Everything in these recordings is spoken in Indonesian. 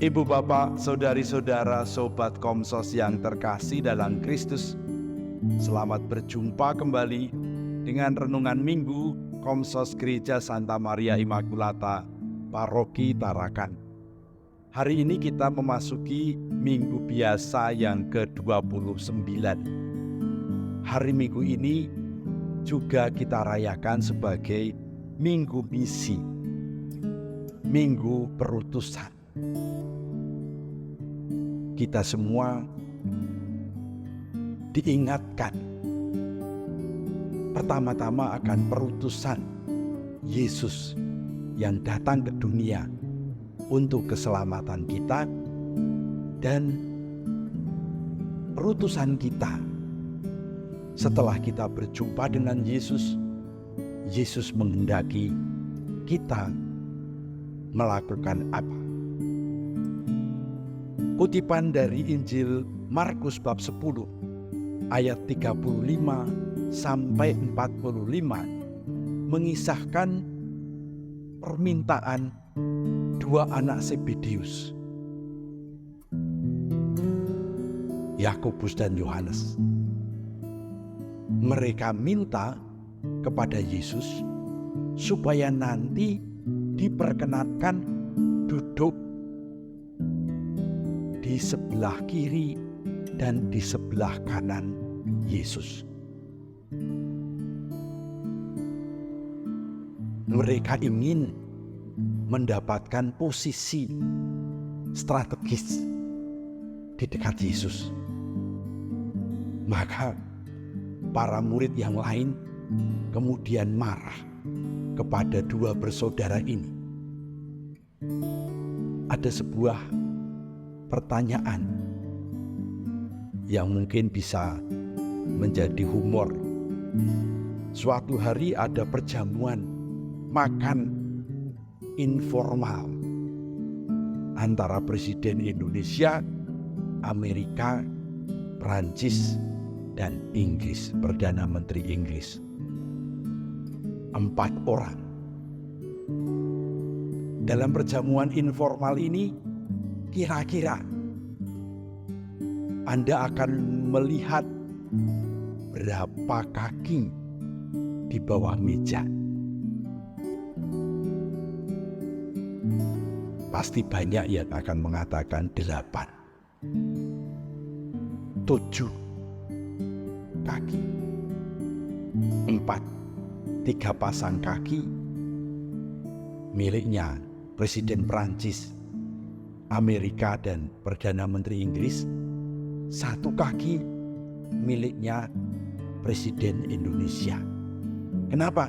Ibu bapak, saudari-saudara, sobat Komsos yang terkasih dalam Kristus, selamat berjumpa kembali dengan renungan Minggu Komsos Gereja Santa Maria Immaculata, Paroki Tarakan. Hari ini kita memasuki Minggu Biasa yang ke-29. Hari Minggu ini juga kita rayakan sebagai Minggu Misi, Minggu Perutusan. Kita semua diingatkan pertama-tama akan perutusan Yesus yang datang ke dunia untuk keselamatan kita, dan perutusan kita setelah kita berjumpa dengan Yesus. Yesus menghendaki kita melakukan apa? Kutipan dari Injil Markus bab 10 ayat 35 sampai 45 mengisahkan permintaan dua anak Zebedeus, Yakobus dan Yohanes. Mereka minta kepada Yesus supaya nanti diperkenankan duduk di sebelah kiri dan di sebelah kanan Yesus. Mereka ingin mendapatkan posisi strategis di dekat Yesus. Maka para murid yang lain kemudian marah kepada dua bersaudara ini. Ada sebuah pertanyaan yang mungkin bisa menjadi humor. Suatu hari ada perjamuan makan informal antara Presiden Indonesia, Amerika, Prancis, dan Inggris, Perdana Menteri Inggris. 4 orang. Dalam perjamuan informal ini, kira-kira Anda akan melihat berapa kaki di bawah meja? Pasti banyak yang akan mengatakan 8, 7 kaki, 4, 3 pasang kaki miliknya Presiden Prancis, Amerika, dan Perdana Menteri Inggris. 1 kaki miliknya Presiden Indonesia. Kenapa?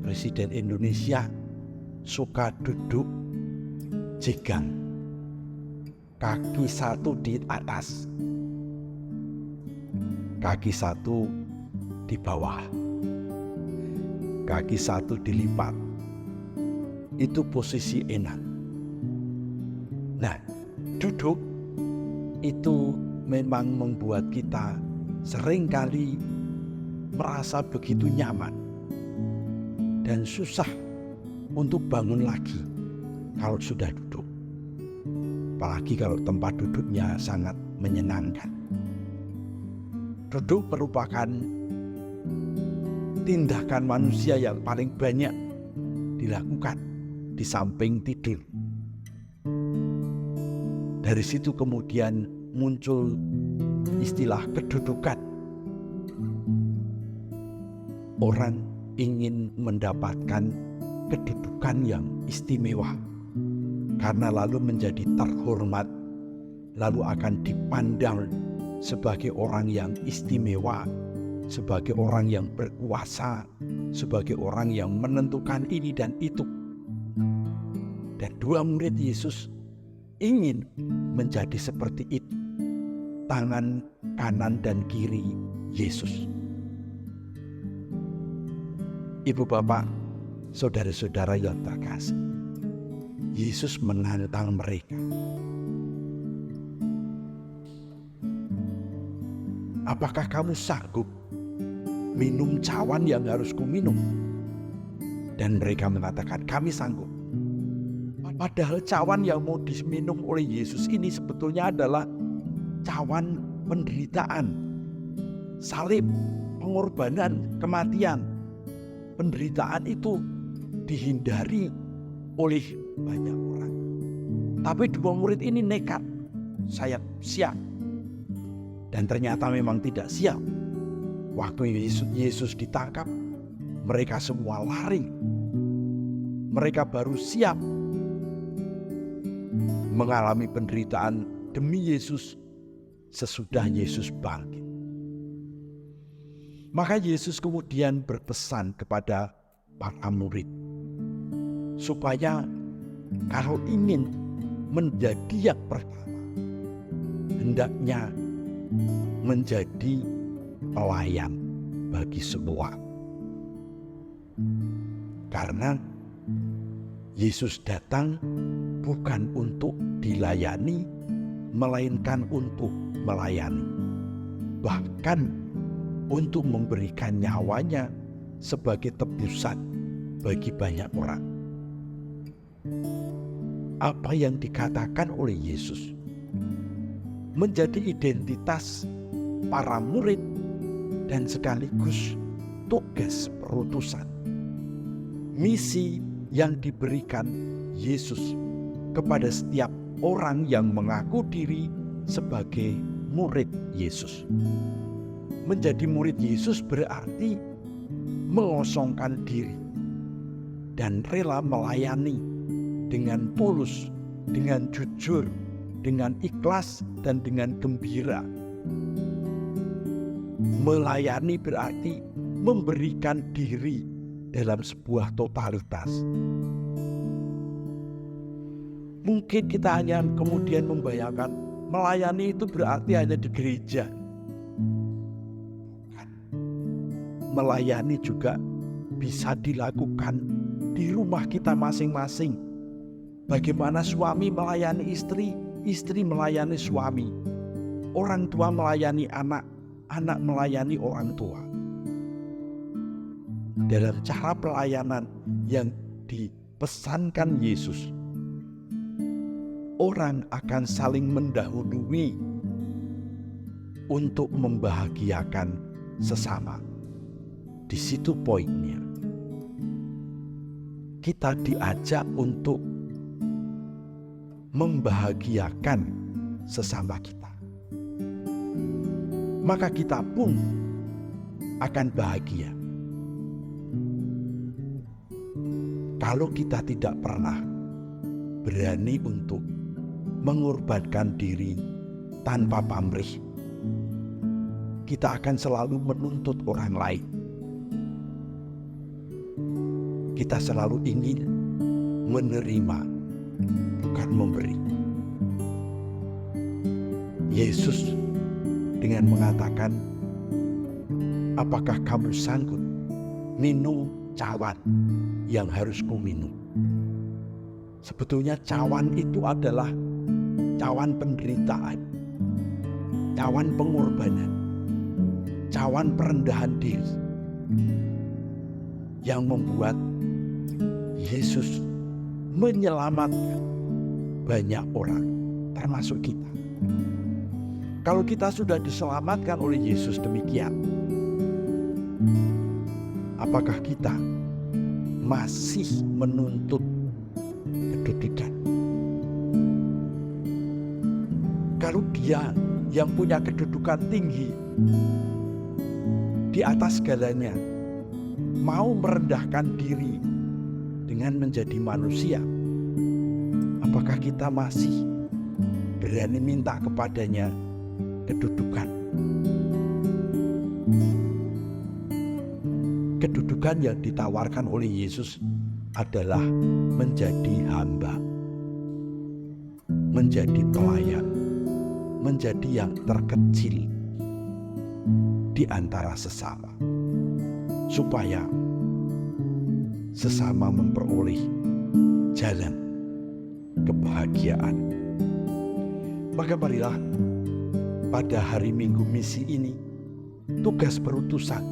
Presiden Indonesia suka duduk jegang, kaki 1 di atas, kaki 1 di bawah, kaki 1 dilipat. Itu posisi enak. Nah, duduk itu memang membuat kita seringkali merasa begitu nyaman dan susah untuk bangun lagi kalau sudah duduk. Apalagi kalau tempat duduknya sangat menyenangkan. Duduk merupakan tindakan manusia yang paling banyak dilakukan di samping tidur. Dari situ kemudian muncul istilah kedudukan. Orang ingin mendapatkan kedudukan yang istimewa, karena lalu menjadi terhormat, lalu akan dipandang sebagai orang yang istimewa, sebagai orang yang berkuasa, sebagai orang yang menentukan ini dan itu. Dan dua murid Yesus ingin menjadi seperti itu, tangan kanan dan kiri Yesus. Ibu bapak, saudara-saudara yang terkasih, Yesus menantang mereka. Apakah kamu sanggup minum cawan yang harus kuminum? Dan mereka mengatakan, kami sanggup. Padahal cawan yang mau diminum oleh Yesus ini sebetulnya adalah cawan penderitaan, salib, pengorbanan, kematian. Penderitaan itu dihindari oleh banyak orang. Tapi dua murid ini nekat, saya siap. Dan ternyata memang tidak siap. Waktu Yesus ditangkap, mereka semua lari. Mereka baru siap mengalami penderitaan demi Yesus sesudah Yesus bangkit. Maka Yesus kemudian berpesan kepada para murid supaya kalau ingin menjadi yang pertama, hendaknya menjadi pelayan bagi semua. Karena Yesus datang bukan untuk dilayani, melainkan untuk melayani. Bahkan untuk memberikan nyawanya sebagai tebusan bagi banyak orang. Apa yang dikatakan oleh Yesus menjadi identitas para murid dan sekaligus tugas perutusan. Misi yang diberikan Yesus kepada setiap orang yang mengaku diri sebagai murid Yesus. Menjadi murid Yesus berarti mengosongkan diri dan rela melayani dengan tulus, dengan jujur, dengan ikhlas, dan dengan gembira. Melayani berarti memberikan diri dalam sebuah totalitas. Mungkin kita hanya kemudian membayangkan melayani itu berarti hanya di gereja. Melayani juga bisa dilakukan di rumah kita masing-masing. Bagaimana suami melayani istri, istri melayani suami, orang tua melayani anak, anak melayani orang tua. Dalam cara pelayanan yang dipesankan Yesus, orang akan saling mendahului untuk membahagiakan sesama. Di situ poinnya. Kita diajak untuk membahagiakan sesama kita. Maka kita pun akan bahagia. Kalau kita tidak pernah berani untuk mengorbankan diri tanpa pamrih, kita akan selalu menuntut orang lain. Kita selalu ingin menerima, bukan memberi. Yesus dengan mengatakan, apakah kamu sanggup minum cawan yang harus kuminum? Sebetulnya cawan itu adalah cawan penderitaan, cawan pengorbanan, cawan perendahan diri yang membuat Yesus menyelamatkan banyak orang, termasuk kita. Kalau kita sudah diselamatkan oleh Yesus demikian, apakah kita masih menuntut kedudukan? Kalau dia yang punya kedudukan tinggi di atas segalanya mau merendahkan diri dengan menjadi manusia, apakah kita masih berani minta kepadanya kedudukan? Kedudukan yang ditawarkan oleh Yesus adalah menjadi hamba, menjadi pelayan, menjadi yang terkecil di antara sesama, supaya sesama memperoleh jalan kebahagiaan. Maka marilah pada hari Minggu misi ini, tugas perutusan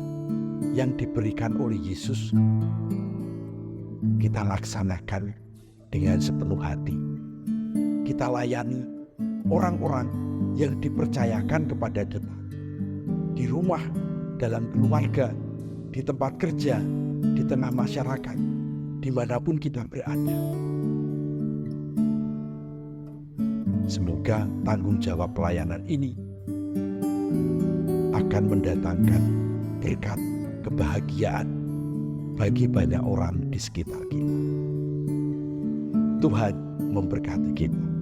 yang diberikan oleh Yesus kita laksanakan dengan sepenuh hati. Kita layani orang-orang yang dipercayakan kepada kita. Di rumah, dalam keluarga, di tempat kerja, di tengah masyarakat, dimanapun kita berada. Semoga tanggung jawab pelayanan ini akan mendatangkan berkat kebahagiaan bagi banyak orang di sekitar kita. Tuhan memberkati kita.